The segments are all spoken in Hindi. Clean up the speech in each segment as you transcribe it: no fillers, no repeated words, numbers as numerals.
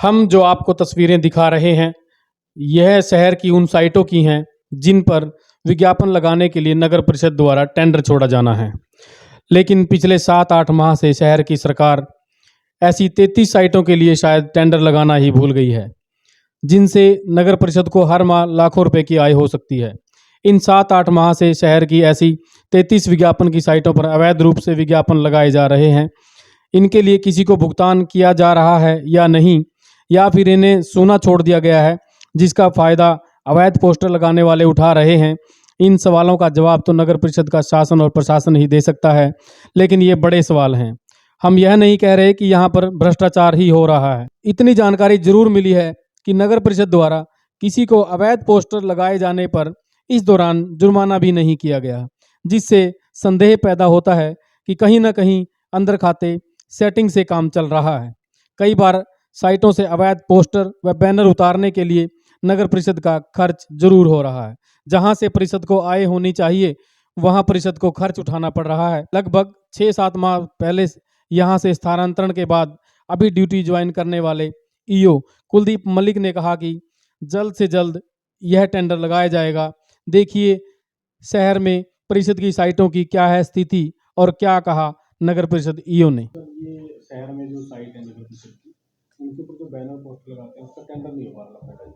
हम जो आपको तस्वीरें दिखा रहे हैं, यह शहर की उन साइटों की हैं जिन पर विज्ञापन लगाने के लिए नगर परिषद द्वारा टेंडर छोड़ा जाना है। लेकिन पिछले 7-8 माह से शहर की सरकार ऐसी 33 साइटों के लिए शायद टेंडर लगाना ही भूल गई है, जिनसे नगर परिषद को हर माह लाखों रुपए की आय हो सकती है। इन 7-8 माह से शहर की ऐसी 33 विज्ञापन की साइटों पर अवैध रूप से विज्ञापन लगाए जा रहे हैं। इनके लिए किसी को भुगतान किया जा रहा है या नहीं, या फिर इन्हें सूना छोड़ दिया गया है, जिसका फायदा अवैध पोस्टर लगाने वाले उठा रहे हैं। इन सवालों का जवाब तो नगर परिषद का शासन और प्रशासन ही दे सकता है, लेकिन ये बड़े सवाल हैं। हम यह नहीं कह रहे कि यहाँ पर भ्रष्टाचार ही हो रहा है। इतनी जानकारी जरूर मिली है कि नगर परिषद द्वारा किसी को अवैध पोस्टर लगाए जाने पर इस दौरान जुर्माना भी नहीं किया गया, जिससे संदेह पैदा होता है कि कहीं ना कहीं अंदर खाते सेटिंग से काम चल रहा है। कई बार साइटों से अवैध पोस्टर व बैनर उतारने के लिए नगर परिषद का खर्च जरूर हो रहा है। जहां से परिषद को आय होनी चाहिए, वहां परिषद को खर्च उठाना पड़ रहा है। लगभग 6-7 माह पहले यहां से स्थानांतरण के बाद अभी ड्यूटी ज्वाइन करने वाले ईओ कुलदीप मलिक ने कहा कि जल्द से जल्द यह टेंडर लगाया जाएगा। देखिए शहर में परिषद की साइटों की क्या है स्थिति और क्या कहा नगर परिषद ईओ ने। ये शहर में जो साइट है नगर परिषद की, उनके ऊपर जो बैनर पोस्टर लगाते हैं उसका टेंडर नहीं हो पा रहा।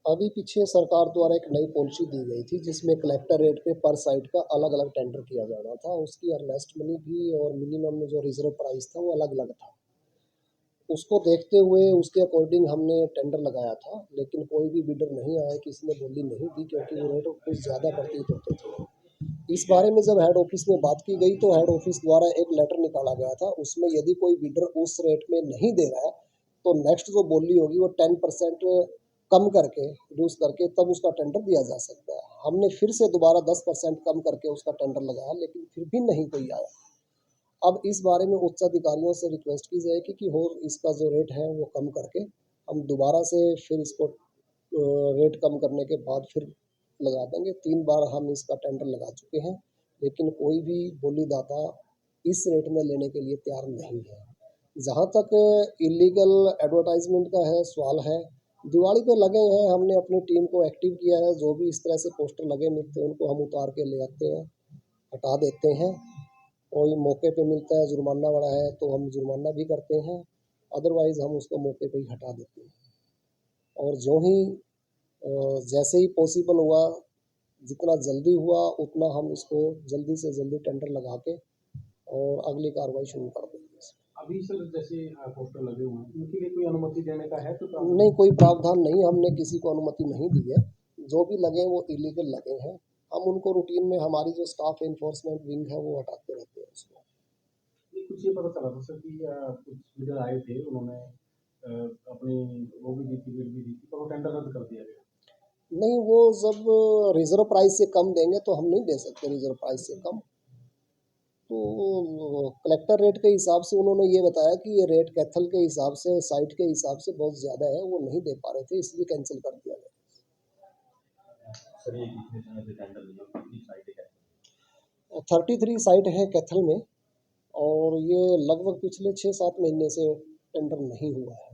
अभी पीछे सरकार द्वारा एक नई पॉलिसी दी गई थी जिसमें कलेक्टर रेट पे पर साइट का अलग अलग टेंडर किया जाना था। उसकी अर्नेस्ट मनी भी और मिनिमम जो रिजर्व प्राइस था वो अलग अलग था। उसको देखते हुए उसके अकॉर्डिंग हमने टेंडर लगाया था, लेकिन कोई भी बिडर नहीं आया, किसी ने बोली नहीं दी, क्योंकि वो रेट कुछ ज़्यादा प्रतीत होते थे। इस बारे में जब हेड ऑफिस में बात की गई तो हेड ऑफिस द्वारा एक लेटर निकाला गया था। उसमें यदि कोई बिडर उस रेट में नहीं दे रहा है तो नेक्स्ट जो बोली होगी वो 10% कम करके रिड्यूस करके तब उसका टेंडर दिया जा सकता है। हमने फिर से दोबारा 10% कम करके उसका टेंडर लगाया, लेकिन फिर भी नहीं कोई आया। अब इस बारे में उच्च अधिकारियों से रिक्वेस्ट की जाएगी कि हो इसका जो रेट है वो कम करके हम दोबारा से फिर इसको रेट कम करने के बाद फिर लगा देंगे। 3 बार हम इसका टेंडर लगा चुके हैं, लेकिन कोई भी बोलीदाता इस रेट में लेने के लिए तैयार नहीं है। जहाँ तक इलीगल एडवर्टाइजमेंट का है सवाल है, दिवाली पे लगे हैं, हमने अपनी टीम को एक्टिव किया है। जो भी इस तरह से पोस्टर लगे मिलते हैं उनको हम उतार के ले आते हैं, हटा देते हैं। कोई मौके पे मिलता है जुर्माना वाला है तो हम जुर्माना भी करते हैं, अदरवाइज़ हम उसको मौके पे ही हटा देते हैं। और जो ही जैसे ही पॉसिबल हुआ, जितना जल्दी हुआ उतना हम इसको जल्दी से जल्दी टेंडर लगा के और अगली कार्रवाई शुरू कर देंगे। अभी सर जैसे पोस्टर लगे हुए हैं, उनके लिए कोई अनुमति देने का है तो नहीं, कोई प्रावधान नहीं, हमने किसी को अनुमति नहीं दी है। जो भी लगे वो इलीगल लगे हैं। हम उनको रूटीन में हमारी जो स्टाफ एनफोर्समेंट विंग है वो हटाते रहते हैं उसको। कुछ ये पता चला था सर कि कुछ लीडर आए थे, उन्होंने अपनी वो भी दी थी, बिल भी दी थी, पर वो टेंडर रद्द कर दिया गया। नहीं, वो जब रिजर्व प्राइस से कम देंगे तो हम नहीं दे सकते रिजर्व प्राइस से कम। तो कलेक्टर रेट के हिसाब से उन्होंने ये बताया कि ये रेट कैथल के हिसाब से, साइट के हिसाब से बहुत ज़्यादा है, वो नहीं दे पा रहे थे, इसलिए कैंसिल कर दिया गया। सर ये कितने समय से टेंडर नहीं हो, कितनी साइट है? 33 साइट है कैथल में और ये लगभग पिछले 6-7 महीने से टेंडर नहीं हुआ है।